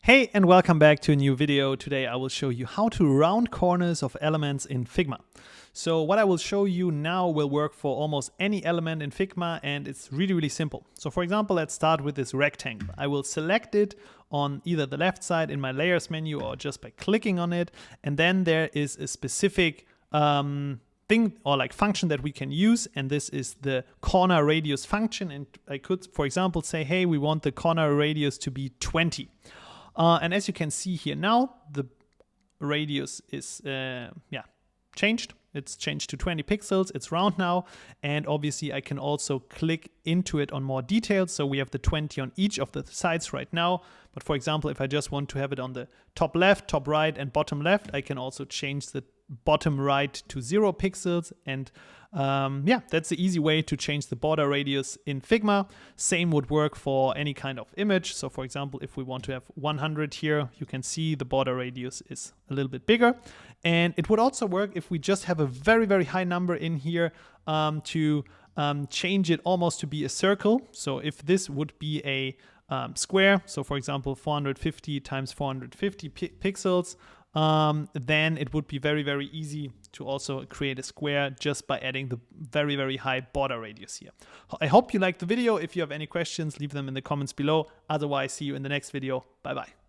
Hey, and welcome back to a new video. Today I will show you how to round corners of elements in Figma. So what I will show you now will work for almost any element in Figma, and it's really simple. So for example, let's start with this rectangle. I will select it on either the left side in my layers menu or just by clicking on it. And then there is a specific thing or like function that we can use, and this is the corner radius function. And I could, for example, say, hey, we want the corner radius to be 20. And as you can see here now, the radius is changed. It's changed to 20 pixels. It's round now. And obviously I can also click into it on more details. So we have the 20 on each of the sides right now. But for example, if I just want to have it on the top left, top right, and bottom left, I can also change the bottom right to 0 pixels. And that's the easy way to change the border radius in Figma. Same would work for any kind of image. So for example, if we want to have 100 here, you can see the border radius is a little bit bigger. And it would also work if we just have a very high number in here to change it almost to be a circle. So if this would be a square, so for example 450 times 450 pixels, then it would be very easy to also create a square just by adding the very high border radius here. I hope you liked the video. If you have any questions, leave them in the comments below. Otherwise, see you in the next video. Bye bye.